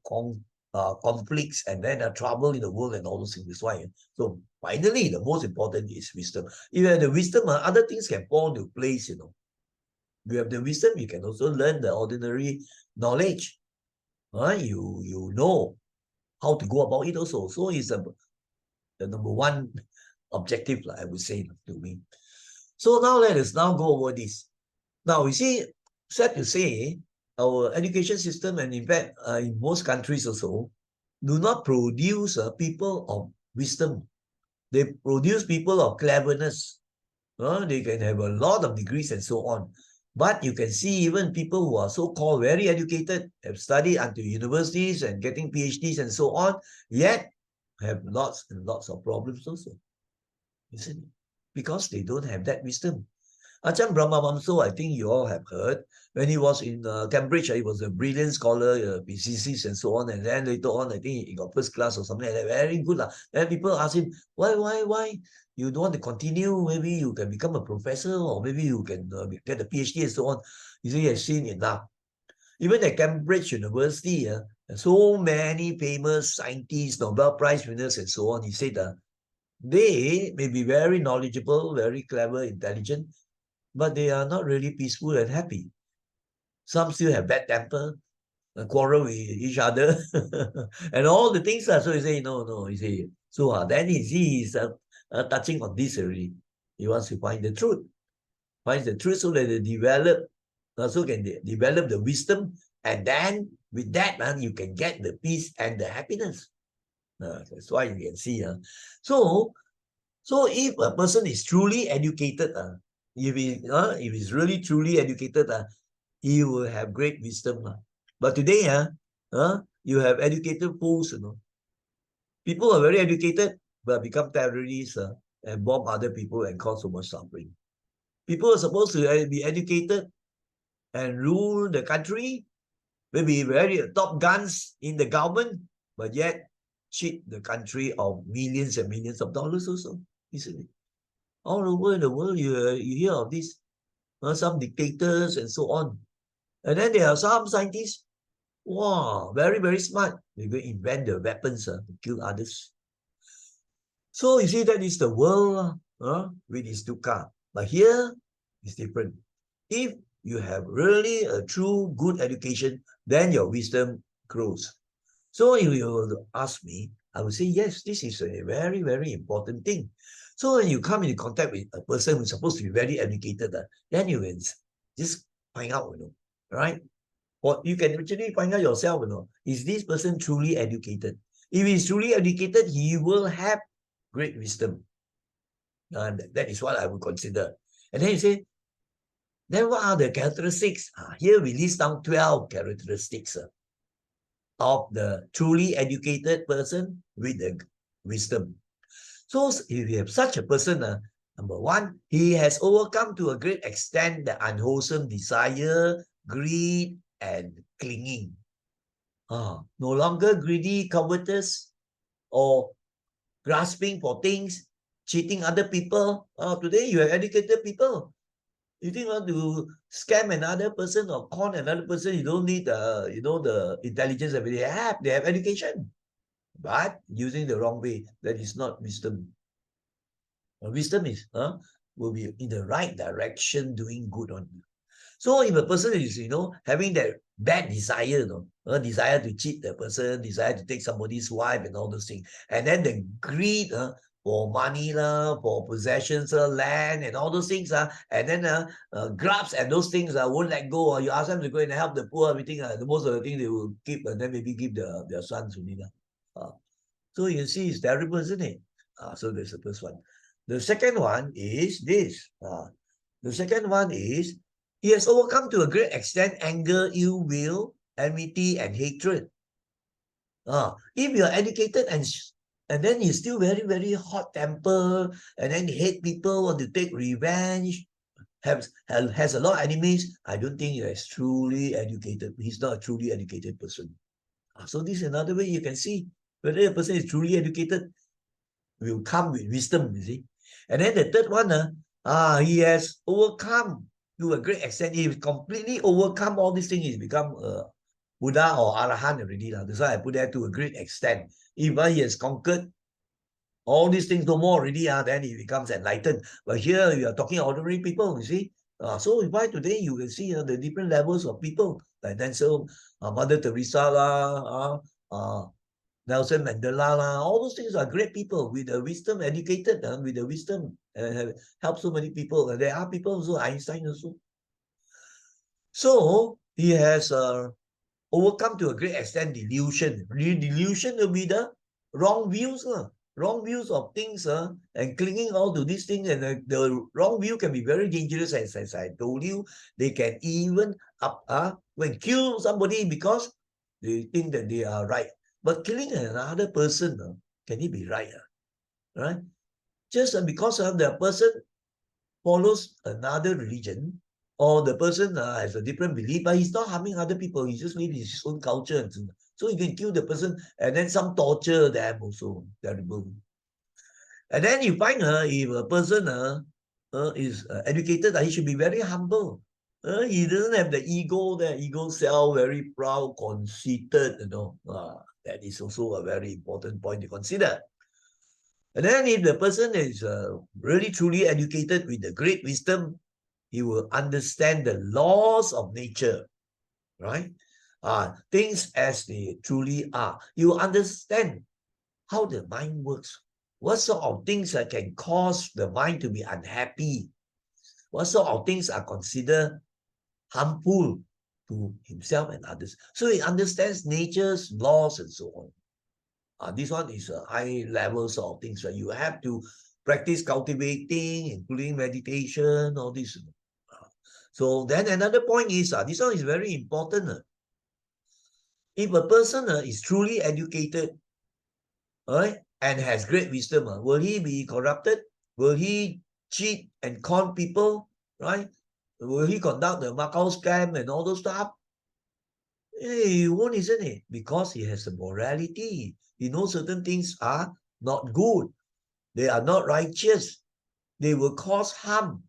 conflicts and then trouble in the world and all those things. That's why. So finally, the most important is wisdom. If you have the wisdom, other things can fall into place, You have the wisdom, you can also learn the ordinary knowledge. You know how to go about it also. So it's the number one objective, I would say, to me. So now let us now go over this. Now, you see, sad to say, our education system, and in fact, in most countries also, do not produce people of wisdom. They produce people of cleverness. They can have a lot of degrees and so on. But you can see even people who are so-called very educated, have studied until universities and getting PhDs and so on, yet have lots and lots of problems also. Isn't it? Because they don't have that wisdom. Ajahn Brahmavamso, I think you all have heard, when he was in Cambridge, he was a brilliant scholar, physicist and so on, and then later on, I think he got first class or something like that, very good. Then people ask him, why? You don't want to continue? Maybe you can become a professor, or maybe you can get a PhD and so on. He said he has seen enough. Even at Cambridge University, so many famous scientists, Nobel Prize winners and so on, he said they may be very knowledgeable, very clever, intelligent, but they are not really peaceful and happy. Some still have bad temper, quarrel with each other, and all the things. So he say, no, he say, so then he's touching on this already. He wants to find the truth. Finds the truth so that they develop, so can they develop the wisdom, and then with that, you can get the peace and the happiness. That's why you can see. So if a person is truly educated, if he's really truly educated, he will have great wisdom. But today, you have educated fools, People are very educated, but become terrorists and bomb other people and cause so much suffering. People are supposed to be educated and rule the country, maybe very top guns in the government, but yet cheat the country of millions and millions of dollars also, isn't it? All over the world, you hear of this. Some dictators and so on. And then there are some scientists, wow, very, very smart. They go invent the weapons to kill others. So you see, that is the world with its dukkha. But here, it's different. If you have really a true good education, then your wisdom grows. So if you were to ask me, I would say, yes, this is a very, very important thing. So when you come into contact with a person who's supposed to be very educated, then you can just find out, right? Or you can actually find out yourself, is this person truly educated? If he's truly educated, he will have great wisdom. That is what I would consider. And then you say, then what are the characteristics? Here we list down 12 characteristics of the truly educated person with the wisdom. So if you have such a person, number one, he has overcome to a great extent the unwholesome desire, greed, and clinging. No longer greedy, covetous, or grasping for things, cheating other people. Today you have educated people. You think to scam another person or con another person, you don't need the intelligence that they have. They have education. But using the wrong way, that is not wisdom. Wisdom is will be in the right direction, doing good on you. So if a person is, having that bad desire, a desire to cheat the person, desire to take somebody's wife and all those things, and then the greed for money, for possessions, land and all those things, and then grabs and those things won't let go. You ask them to go and help the poor, everything, the most of the thing they will keep and then maybe give their sons only. So you see, it's terrible, isn't it? So there's the first one. The second one is this. The second one is, he has overcome to a great extent anger, ill will, enmity, and hatred. If you're educated and then you're still very, very hot temper, and then hate people, want to take revenge, has a lot of enemies, I don't think he's truly educated. He's not a truly educated person. So this is another way you can see whether a person is truly educated. Will come with wisdom, you see. And then the third one, he has overcome to a great extent. He completely overcome all these things. He's become a Buddha or Arahant already. That's why I put that to a great extent. If he has conquered all these things no more already, then he becomes enlightened. But here you are talking ordinary people, you see. So why today you can see the different levels of people, like Nelson, Mother Teresa, Nelson Mandela, all those things are great people with the wisdom, educated, with the wisdom, help so many people. And there are people also, Einstein also. So he has overcome to a great extent delusion. Delusion will be the wrong views, wrong views of things, and clinging all to these things. And the wrong view can be very dangerous, as I told you. They can even when kill somebody because they think that they are right. But killing another person, can it be right? Right? Just because the person follows another religion, or the person has a different belief, but he's not harming other people. He just lives his own culture. So you can kill the person, and then some torture them also. Terrible. And then you find if a person is educated, he should be very humble. He doesn't have the ego self, very proud, conceited, that is also a very important point to consider. And then if the person is really truly educated with the great wisdom, he will understand the laws of nature, right? Things as they truly are. You will understand how the mind works. What sort of things can cause the mind to be unhappy? What sort of things are considered harmful to himself and others? So he understands nature's laws and so on. This one is a high levels of things that you have to practice cultivating, including meditation, all this. So then another point is, this one is very important. If a person is truly educated, right, and has great wisdom, will he be corrupted? Will he cheat and con people, right? Will he conduct the Macau scam and all those stuff? He won't, isn't it? Because he has a morality. He knows certain things are not good. They are not righteous. They will cause harm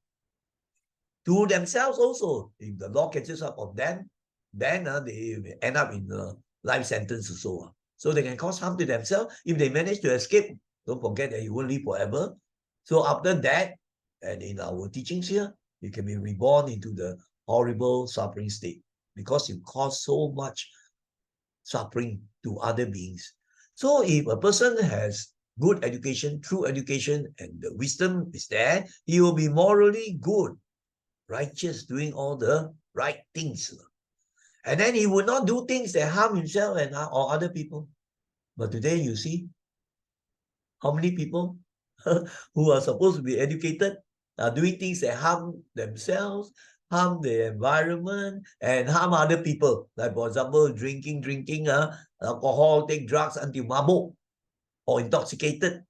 to themselves also. If the law catches up on them, then they end up in a life sentence or so. So they can cause harm to themselves. If they manage to escape, don't forget that you won't live forever. So after that, and in our teachings here, you can be reborn into the horrible suffering state because you cause so much suffering to other beings. So if a person has good education, true education, and the wisdom is there, he will be morally good, righteous, doing all the right things. And then he will not do things that harm himself and or other people. But today you see how many people who are supposed to be educated are doing things that harm themselves, harm the environment, and harm other people. Like, for example, drinking alcohol, take drugs until mabuk or intoxicated,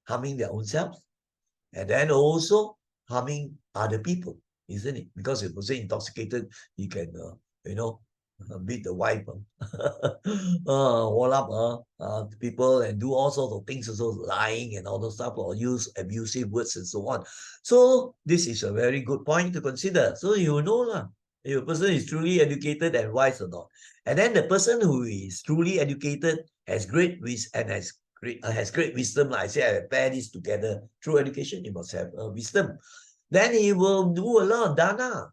harming their own selves. And then also harming other people, isn't it? Because if you say intoxicated, he can, beat the wife, wall up people and do all sorts of things, also lying and all those stuff, or use abusive words and so on. So this is a very good point to consider. So you know if a person is truly educated and wise or not. And then the person who is truly educated has great wisdom and has great wisdom. Like I say, I pair this together. Through education, he must have wisdom. Then he will do a lot of dana.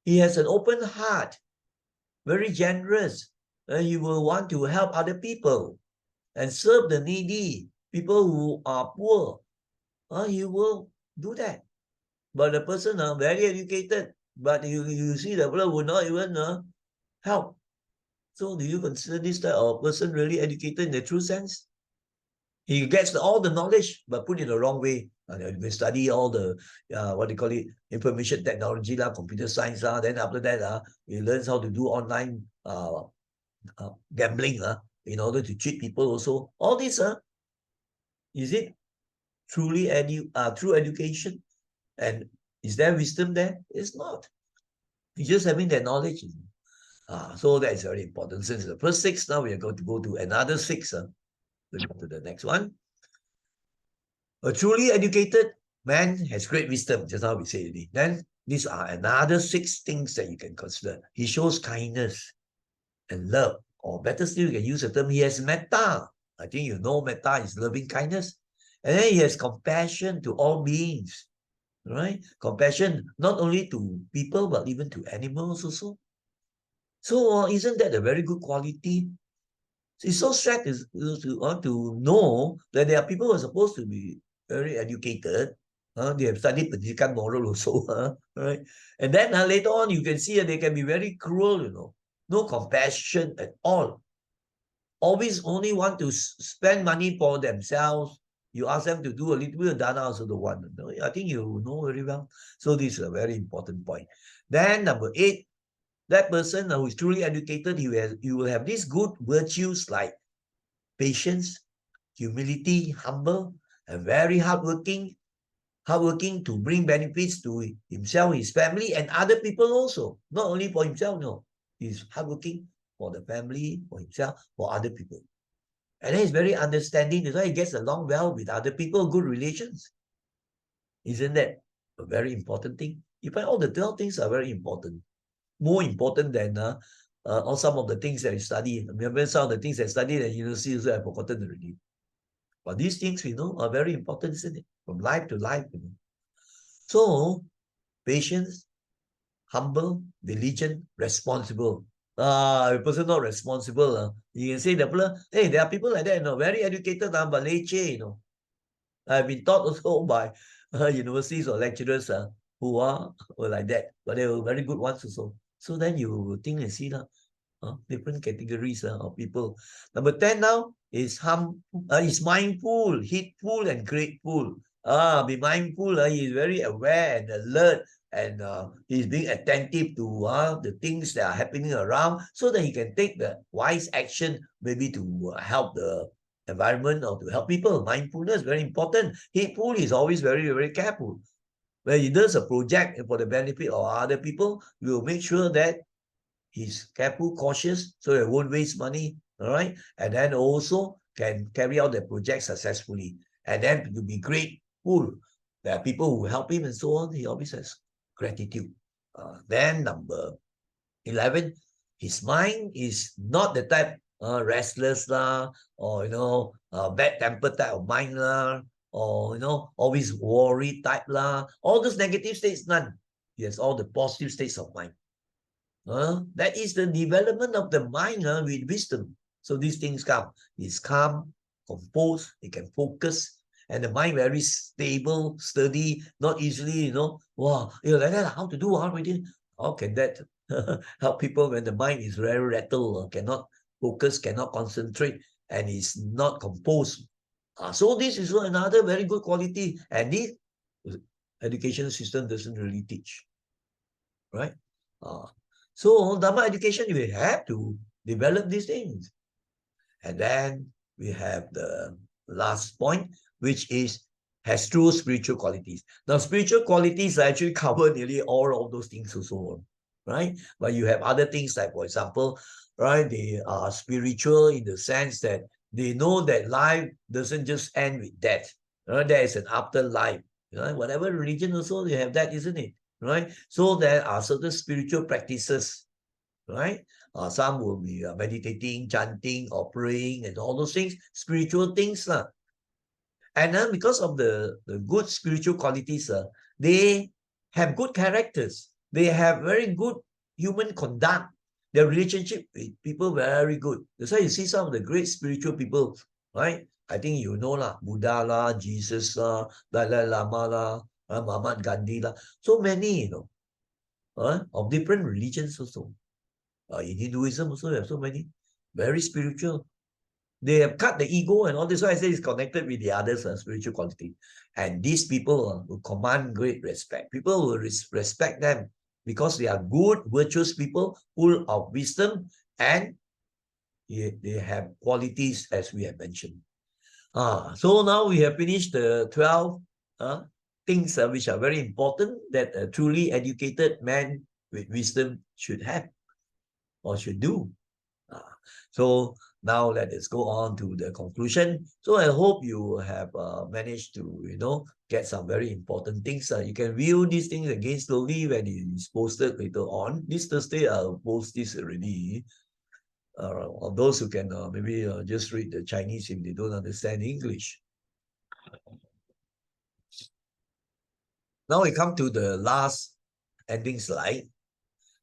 He has an open heart, very generous. He will want to help other people and serve the needy, people who are poor. He will do that. But the person very educated, but you see the fellow will not even help. So do you consider this type of person really educated in the true sense? He gets all the knowledge, but put it the wrong way. We study all the, what they call it, information technology, computer science. Then after that, he learns how to do online gambling in order to cheat people also. All this, is it truly true education? And is there wisdom there? It's not. He's just having that knowledge. So that is very important. Since the first 6, now we are going to go to another 6. Let's go to the next one. A truly educated man has great wisdom, just now we said already. Then these are another 6 things that you can consider. He shows kindness and love. Or better still, you can use the term, he has metta. I think you know metta is loving kindness. And then he has compassion to all beings. Right? Compassion not only to people, but even to animals also. So isn't that a very good quality? It's so sad to know that there are people who are supposed to be very educated. They have studied pendidikan moral also. Right? And then later on, you can see they can be very cruel, no compassion at all. Always only want to spend money for themselves. You ask them to do a little bit of dana, also don't want. I think you know very well. So this is a very important point. Then number 8, that person who is truly educated, he will have these good virtues like patience, humility, humble, and very hardworking to bring benefits to himself, his family, and other people also. Not only for himself, no. He's hardworking for the family, for himself, for other people. And then he's very understanding. That's why he gets along well with other people, good relations. Isn't that a very important thing? You find all the 12 things are very important. More important than all some of the things that you study. Remember some of the things I studied at university also I've forgotten already. But these things we know are very important, isn't it? From life to life. So, patience, humble, diligent, responsible. A person not responsible. You can say hey, there are people like that, very educated, but leceh, I've been taught also by universities or lecturers who are like that, but they were very good ones also. So then you think and see different categories of people. Number 10 now is mindful, heedful, and grateful. Be mindful. He is very aware and alert, and he's being attentive to the things that are happening around, so that he can take the wise action, maybe to help the environment or to help people. Mindfulness very important. Heedful is always very, very careful. When he does a project for the benefit of other people, we will make sure that he's careful, cautious, so he won't waste money, all right? And then also can carry out the project successfully. And then to be grateful. There are people who help him and so on. He always has gratitude. Then number 11, his mind is not the type restless or bad-tempered type of mind or always worry type all those negative states, none. Yes, all the positive states of mind. That is the development of the mind with wisdom. So these things come. He's calm, composed, he can focus, and the mind very stable, sturdy, not easily, wow, like that, how to do already? How can that help people when the mind is very rattled, cannot focus, cannot concentrate, and is not composed? So this is another very good quality, and this education system doesn't really teach, right? So Dharma education, we have to develop these things. And then we have the last point, which is has true spiritual qualities. Now, spiritual qualities actually cover nearly all of those things also, right? But you have other things like, for example, right, they are spiritual in the sense that they know that life doesn't just end with death. There is an afterlife. Whatever religion also, you have that, isn't it? Right? So there are certain spiritual practices, right? Some will be meditating, chanting, or praying, and all those things, spiritual things. And because of the good spiritual qualities, they have good characters. They have very good human conduct. Their relationship with people very good. That's why you see some of the great spiritual people, right? I think you know lah, Buddha lah, Jesus lah, Dalai Lama lah, Mahatma Gandhi lah. So many, of different religions also. In Hinduism also you have so many. Very spiritual. They have cut the ego and all this. Why I say it's connected with the others, spiritual quality. And these people will command great respect. People will respect them because they are good, virtuous people, full of wisdom, and they have qualities as we have mentioned. So now we have finished the 12 things which are very important that a truly educated man with wisdom should have or should do. So now let us go on to the conclusion. So I hope you have managed to, get some very important things. You can view these things again slowly when it is posted later on. This Thursday, I'll post this already. Or those who can maybe just read the Chinese if they don't understand English. Now we come to the last ending slide.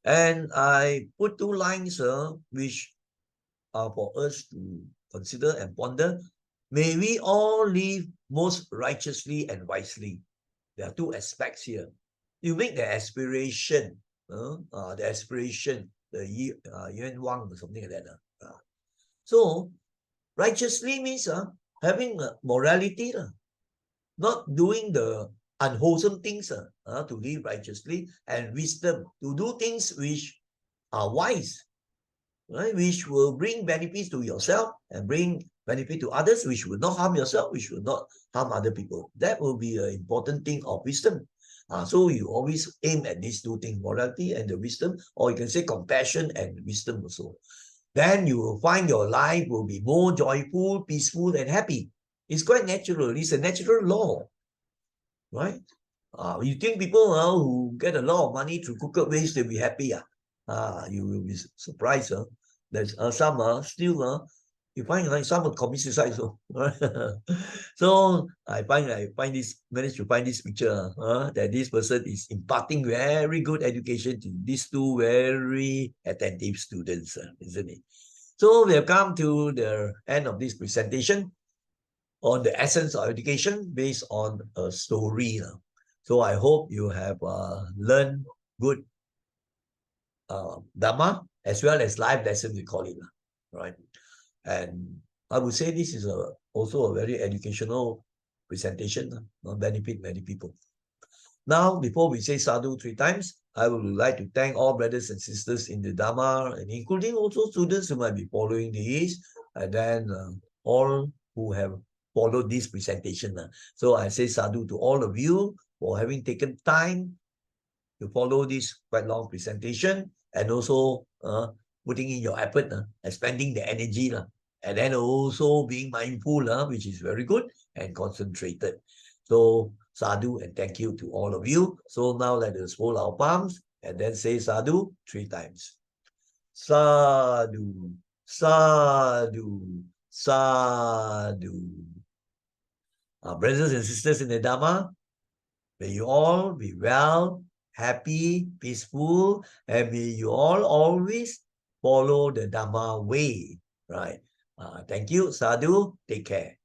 And I put 2 lines which are for us to consider and ponder. May we all live most righteously and wisely. There are 2 aspects here. You make the aspiration, the Yuan Wang or something like that. So, righteously means having morality, not doing the unwholesome things to live righteously, and wisdom to do things which are wise, right? Which will bring benefits to yourself and bring benefit to others, which will not harm yourself, which will not harm other people. That will be an important thing of wisdom. So you always aim at these 2 things, morality and the wisdom, or you can say compassion and wisdom also. Then you will find your life will be more joyful, peaceful, and happy. It's quite natural. It's a natural law, right? You think people who get a lot of money through crooked ways, they'll be happy? You will be surprised. There's some still you find like some commit suicide. So, so I managed to find this picture that this person is imparting very good education to these 2 very attentive students, isn't it? So we have come to the end of this presentation on the essence of education based on a story. So I hope you have learned good Dhamma as well as life lessons, we call it, right? And I would say this is also a very educational presentation, benefit many people. Now, before we say sadhu 3 times, I would like to thank all brothers and sisters in the Dhamma, and including also students who might be following this, and then all who have followed this presentation. So I say sadhu to all of you for having taken time to follow this quite long presentation, and also putting in your effort, expending the energy, and then also being mindful, which is very good, and concentrated. So sadhu and thank you to all of you. So now let us hold our palms and then say sadhu 3 times. Sadhu, sadhu, sadhu. Brothers and sisters in the Dhamma, may you all be well, happy, peaceful, and may you all always follow the Dhamma way, right? Thank you, sadhu. Take care.